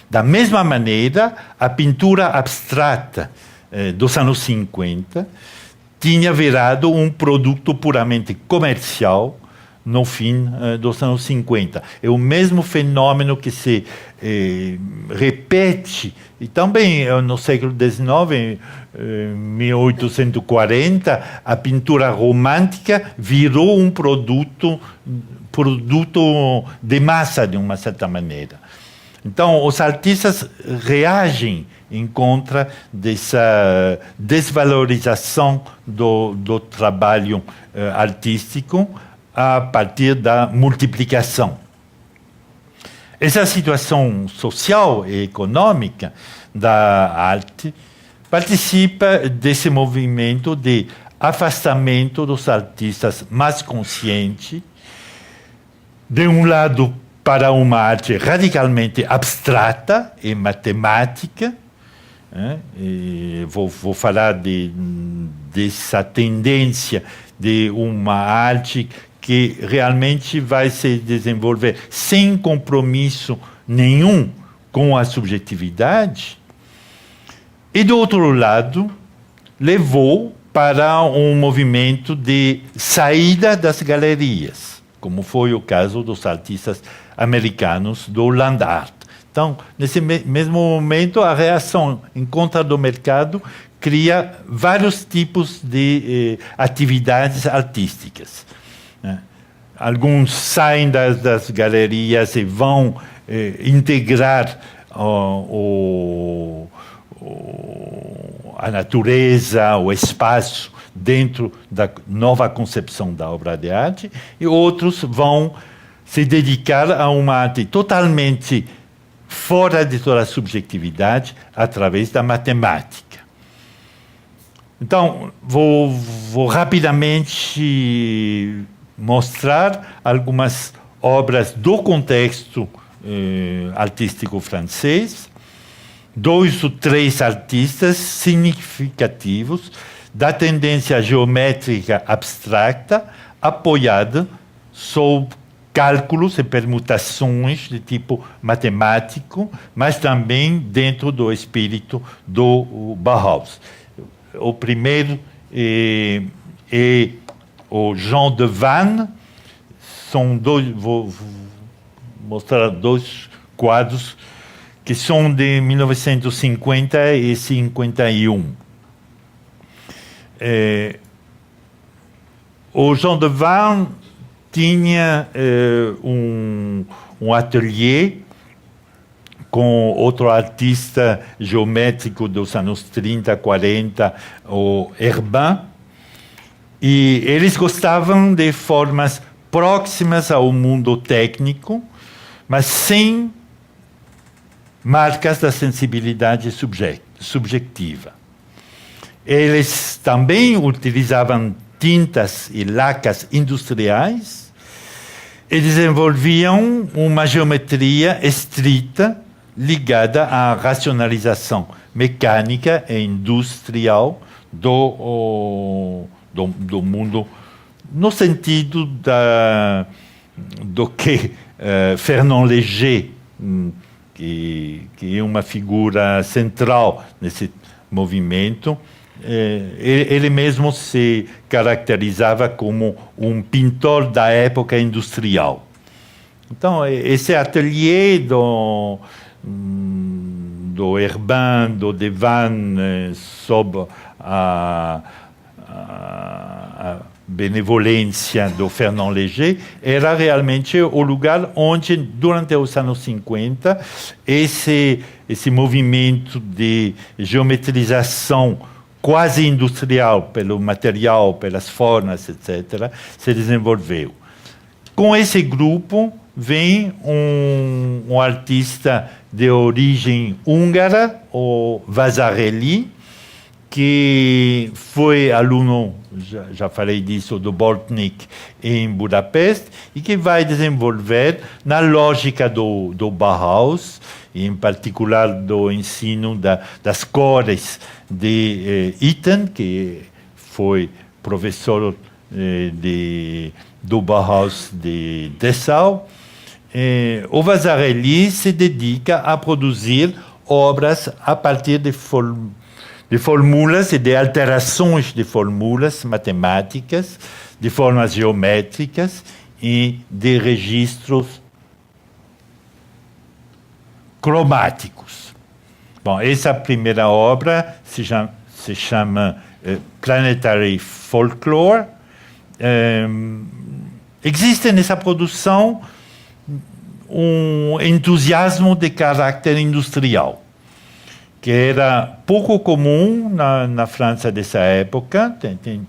da mesma maneira, a pintura abstrata dos anos 50 tinha virado um produto puramente comercial no fim dos anos 50. É o mesmo fenômeno que se repete, e também no século XIX, em 1840, a pintura romântica virou um produto de massa, de uma certa maneira. Então, os artistas reagem em contra dessa desvalorização do trabalho artístico a partir da multiplicação. Essa situação social e econômica da arte participa desse movimento de afastamento dos artistas mais conscientes, de um lado, para uma arte radicalmente abstrata e matemática. Vou falar dessa tendência de uma arte que realmente vai se desenvolver sem compromisso nenhum com a subjetividade. E, do outro lado, levou para um movimento de saída das galerias, como foi o caso dos artistas americanos do Land Art. Então, nesse mesmo momento, a reação em contra do mercado cria vários tipos de atividades artísticas. Alguns saem das galerias e vão integrar a natureza, o espaço, dentro da nova concepção da obra de arte, e outros vão se dedicar a uma arte totalmente fora de toda a subjetividade, através da matemática. Então, vou rapidamente mostrar algumas obras do contexto artístico francês, 2 ou 3 artistas significativos da tendência geométrica abstrata, apoiada sob cálculos e permutações de tipo matemático, mas também dentro do espírito do Bauhaus. O primeiro é o Jean de Vannes. Vou mostrar 2 quadros que são de 1950 e 51. O Jean de Vannes tinha um ateliê com outro artista geométrico dos anos 30, 40, o Herbin, e eles gostavam de formas próximas ao mundo técnico, mas sem marcas da sensibilidade subjetiva. Eles também utilizavam tintas e lacas industriais e desenvolviam uma geometria estrita ligada à racionalização mecânica e industrial do mundo, no sentido do que Fernand Léger, que é uma figura central nesse movimento, ele mesmo se caracterizava como um pintor da época industrial. Então, esse ateliê do Herbin, do Devanne, sob a benevolência do Fernand Léger, era realmente o lugar onde, durante os anos 50, esse movimento de geometrização quase industrial pelo material, pelas formas, etc., se desenvolveu. Com esse grupo vem um artista de origem húngara, o Vasarely, que foi aluno, já falei disso, do Bortnik em Budapeste, e que vai desenvolver na lógica do Bauhaus, em particular do ensino das cores de Itten, que foi professor do Bauhaus de Dessau. O Vasarely se dedica a produzir obras a partir de fórmulas e de alterações de fórmulas matemáticas, de formas geométricas e de registros cromáticos. Bom, essa primeira obra se chama Planetary Folklore. Existe nessa produção um entusiasmo de caráter industrial, que era pouco comum na França dessa época.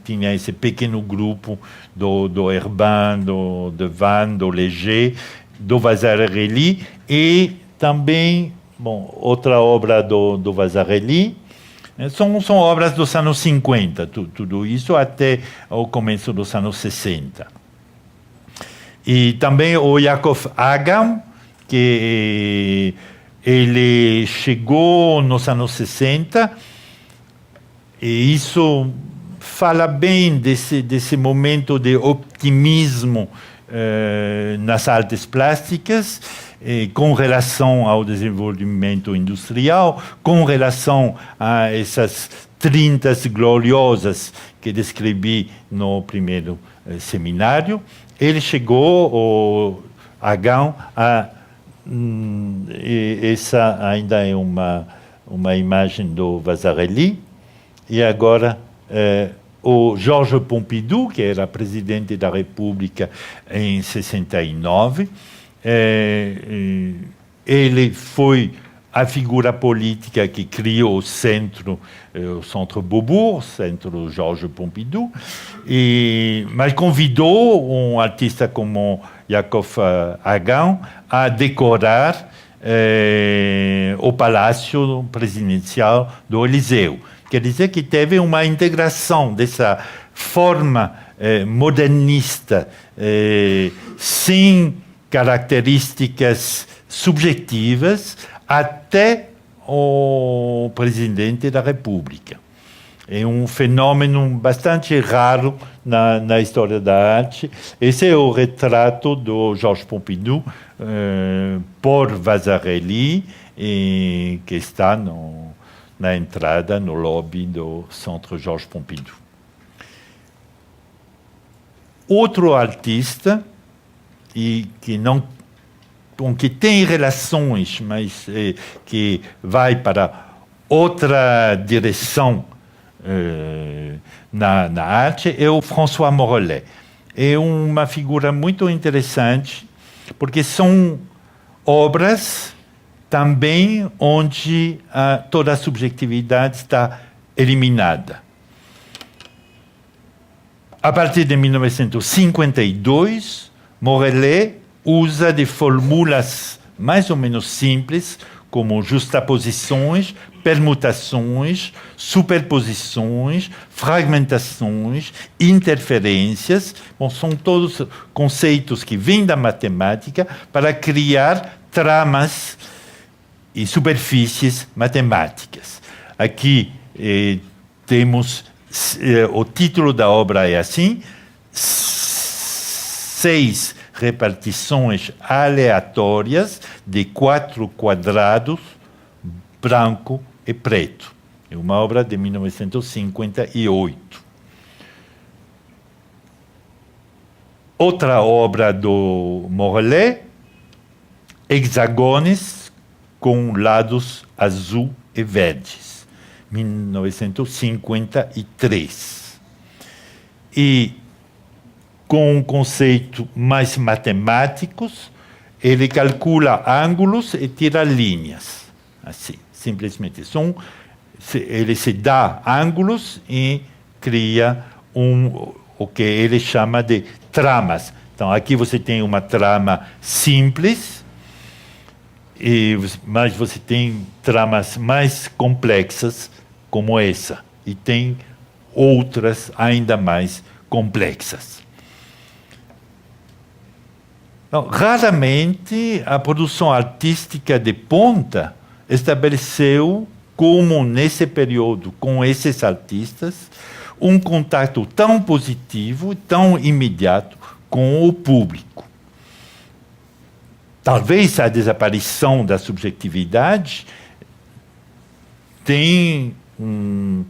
Tinha esse pequeno grupo do Herbin, do Devanne, do Léger, do Vasarely, e também, outra obra do Vasarely. São obras dos anos 50, tudo isso até o começo dos anos 60. E também o Yakov Agam, que ele chegou nos anos 60, e isso fala bem desse momento de optimismo nas artes plásticas, com relação ao desenvolvimento industrial, com relação a essas 30 gloriosas que descrevi no primeiro seminário. Ele chegou, o Agam, essa ainda é uma imagem do Vasarely, e agora o Georges Pompidou, que era presidente da República em 69, ele foi a figura política que criou o Centro Beaubourg, Centro Georges Pompidou, mas convidou um artista como Yakov Agam a decorar o Palácio Presidencial do Eliseu. Quer dizer que teve uma integração dessa forma modernista, sem características subjetivas, até o presidente da República. É um fenômeno bastante raro na história da arte. Esse é o retrato do Georges Pompidou por Vasarely, que está na entrada, no lobby do Centro Georges Pompidou. Outro artista, que tem relações, mas que vai para outra direção na arte, é o François Morellet. É uma figura muito interessante, porque são obras também onde toda a subjetividade está eliminada. A partir de 1952, Morellet usa de fórmulas mais ou menos simples, como justaposições, permutações, superposições, fragmentações, interferências. Bom, são todos conceitos que vêm da matemática para criar tramas e superfícies matemáticas. Aqui temos, o título da obra é assim: 6 repartições aleatórias de 4 quadrados, branco e preto. É uma obra de 1958. Outra obra do Morellet, hexagones com lados azul e verdes, 1953. E com um conceito mais matemáticos, ele calcula ângulos e tira linhas. Assim, simplesmente. Ele se dá ângulos e cria o que ele chama de tramas. Então, aqui você tem uma trama simples, mas você tem tramas mais complexas, como essa, e tem outras ainda mais complexas. Então, raramente a produção artística de ponta estabeleceu, como nesse período com esses artistas, um contato tão positivo, tão imediato com o público. Talvez a desaparição da subjetividade tenha um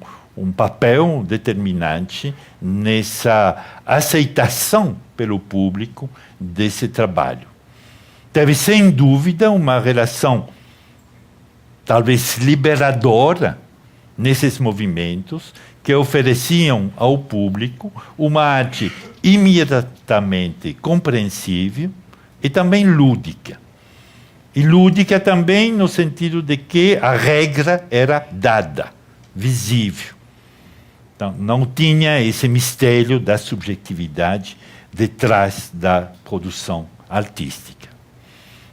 papel determinante nessa aceitação pelo público desse trabalho. Teve, sem dúvida, uma relação talvez liberadora nesses movimentos que ofereciam ao público uma arte imediatamente compreensível e também lúdica. E lúdica também no sentido de que a regra era dada, visível. Então, não tinha esse mistério da subjetividade detrás da produção artística.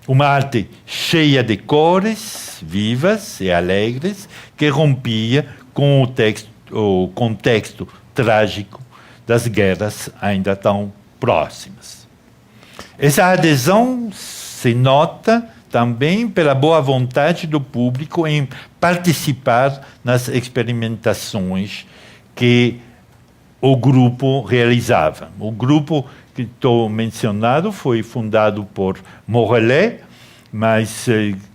Uma arte cheia de cores vivas e alegres que rompia com o contexto trágico das guerras ainda tão próximas. Essa adesão se nota também pela boa vontade do público em participar nas experimentações que o grupo realizava. O grupo que estou mencionando foi fundado por Morellet, mas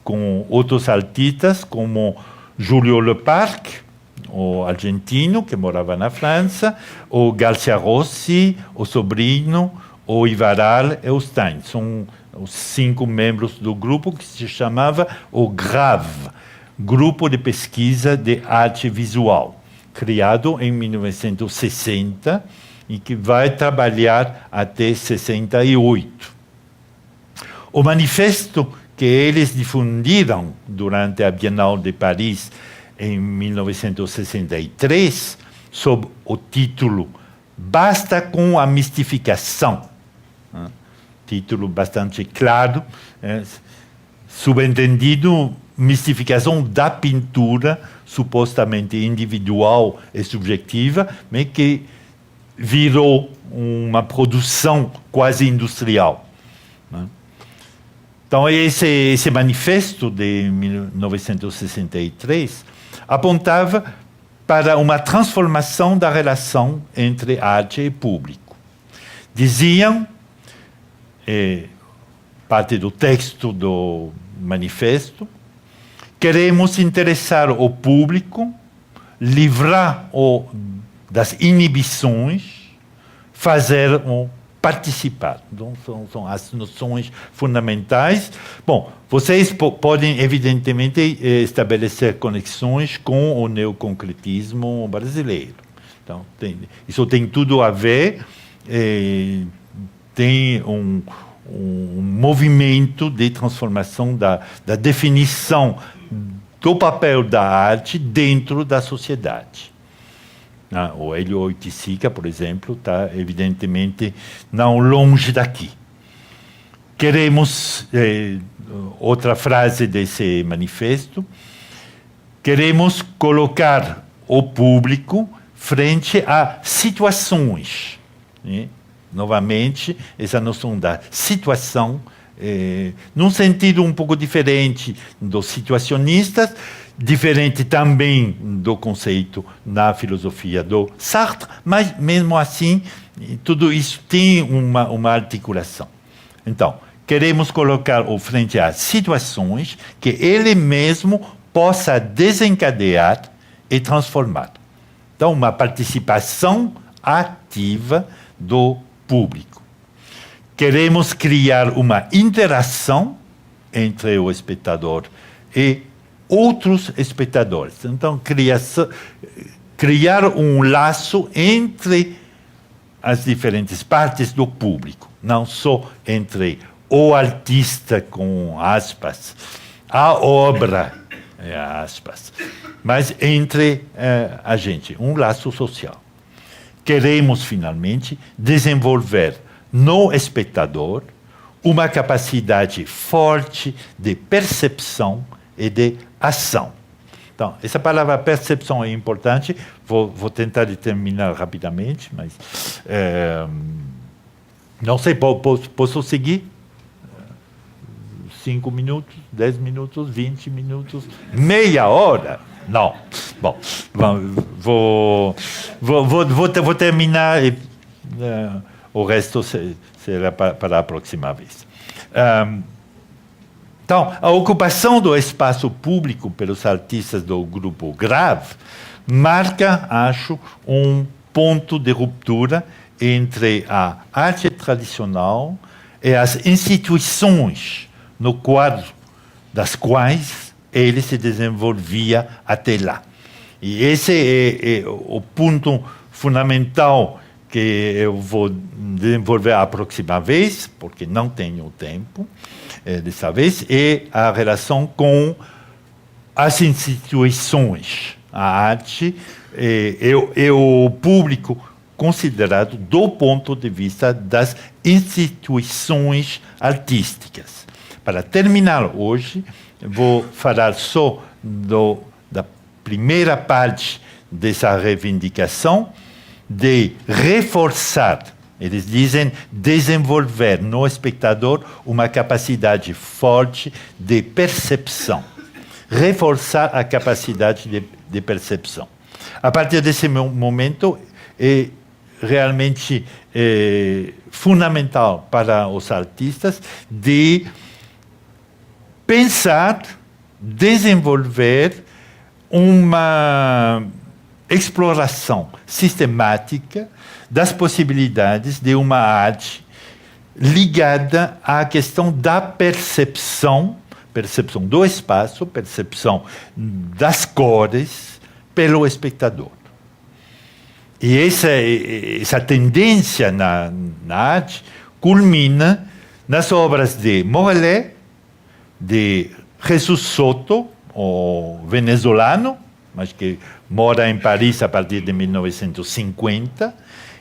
com outros artistas como Julio Leparc, o argentino que morava na França, o Garcia Rossi, o Sobrinho, o Ivaral e o Stein. São os 5 membros do grupo que se chamava o GRAV, Grupo de Pesquisa de Arte Visual, criado em 1960 e que vai trabalhar até 68. O manifesto que eles difundiram durante a Bienal de Paris em 1963, sob o título Basta com a Mistificação, título bastante claro, subentendido, mistificação da pintura, supostamente individual e subjetiva, mas que virou uma produção quase industrial. Então, esse manifesto de 1963 apontava para uma transformação da relação entre arte e público. Diziam, parte do texto do manifesto, queremos interessar o público, livrar-o das inibições, fazer-o participar. Então, são as noções fundamentais. Bom, vocês podem, evidentemente, estabelecer conexões com o neoconcretismo brasileiro. Então, isso tem tudo a ver, tem um movimento de transformação da definição do papel da arte dentro da sociedade. O Hélio Oiticica, por exemplo, está evidentemente não longe daqui. queremos, outra frase desse manifesto, queremos colocar o público frente a situações. Né? Novamente, essa noção da situação, num sentido um pouco diferente dos situacionistas, diferente também do conceito na filosofia do Sartre, mas mesmo assim, tudo isso tem uma articulação. Então, queremos colocar-o frente a situações que ele mesmo possa desencadear e transformar. Então, uma participação ativa do público. Queremos criar uma interação entre o espectador e outros espectadores. Então, criar um laço entre as diferentes partes do público, não só entre o artista, com aspas, a obra, aspas, mas entre a gente, um laço social. Queremos, finalmente, desenvolver no espectador uma capacidade forte de percepção e de ação. Então, essa palavra percepção é importante, vou tentar terminar rapidamente, mas não sei, posso seguir? 5 minutos, 10 minutos, 20 minutos, meia hora? Não. Bom, vou terminar e o resto será para a próxima vez. Então, a ocupação do espaço público pelos artistas do grupo Grave marca, acho, um ponto de ruptura entre a arte tradicional e as instituições no quadro das quais ele se desenvolvia até lá. E esse é o ponto fundamental que eu vou desenvolver a próxima vez, porque não tenho tempo dessa vez, é a relação com as instituições. A arte é o público considerado do ponto de vista das instituições artísticas. Para terminar hoje, vou falar só da primeira parte dessa reivindicação, de reforçar, eles dizem, desenvolver no espectador uma capacidade forte de percepção. Reforçar a capacidade de percepção. A partir desse momento, é realmente fundamental para os artistas de pensar, desenvolver uma exploração sistemática das possibilidades de uma arte ligada à questão da percepção do espaço, percepção das cores pelo espectador. E essa tendência na arte culmina nas obras de Morellet, de Jesus Soto, o venezuelano, mas que mora em Paris a partir de 1950,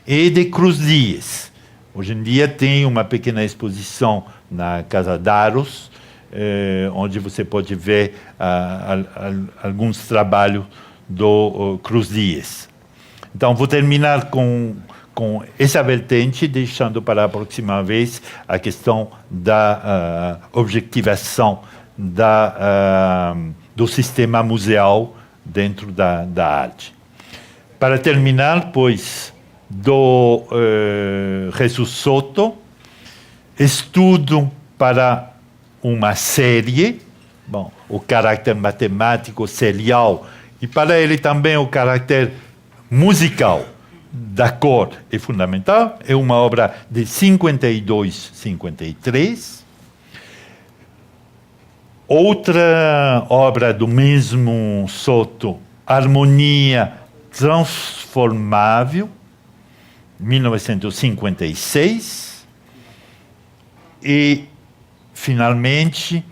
e de Cruz Dias. Hoje em dia tem uma pequena exposição na Casa Daros, onde você pode ver alguns trabalhos do Cruz Dias. Então, vou terminar com essa vertente, deixando para a próxima vez a questão da objetivação do sistema museal dentro da arte. Para terminar, pois, do Jesus Soto, estudo para uma série, o caráter matemático, serial, e para ele também o caráter musical da cor é fundamental. É uma obra de 52, 53. Outra obra do mesmo Soto, Harmonia Transformável, 1956. E, finalmente,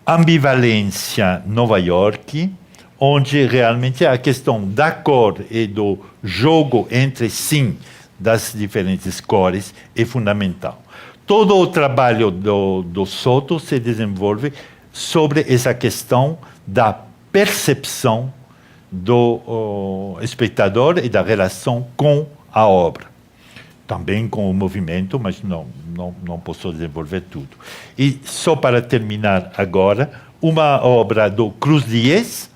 Ambivalência, Nova York, onde realmente a questão da cor e do jogo entre si das diferentes cores é fundamental. Todo o trabalho do Soto se desenvolve sobre essa questão da percepção do espectador e da relação com a obra. Também com o movimento, mas não posso desenvolver tudo. E só para terminar agora, uma obra do Cruz Diez,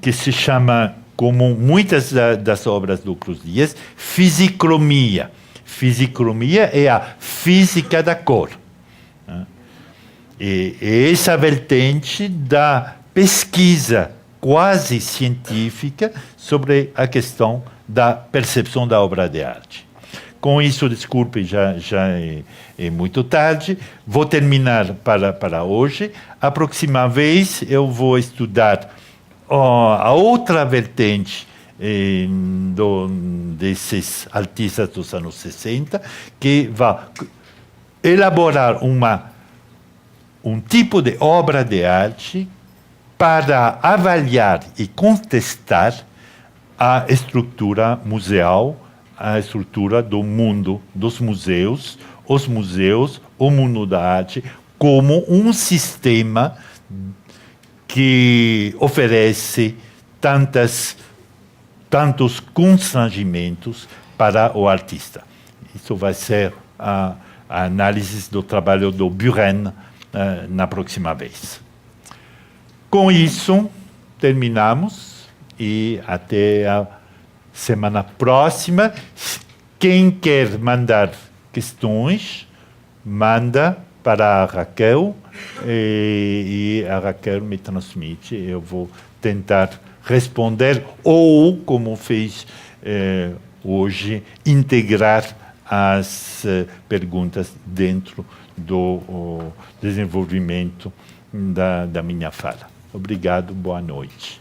que se chama, como muitas das obras do Cruz Diez, Fisicromia. Fisicromia é a física da cor. E essa vertente da pesquisa quase científica sobre a questão da percepção da obra de arte. Com isso, desculpe, já é muito tarde. Vou terminar para hoje. A próxima vez eu vou estudar a outra vertente desses artistas dos anos 60, que vai elaborar um tipo de obra de arte para avaliar e contestar a estrutura museal, a estrutura do mundo, dos museus, os museus, o mundo da arte, como um sistema que oferece tantos constrangimentos para o artista. Isso vai ser a análise do trabalho do Buren na próxima vez. Com isso, terminamos e até a semana próxima. Quem quer mandar questões, manda para a Raquel e a Raquel me transmite. Eu vou tentar responder ou, como fez hoje, integrar as perguntas dentro do desenvolvimento da minha fala. Obrigado, boa noite.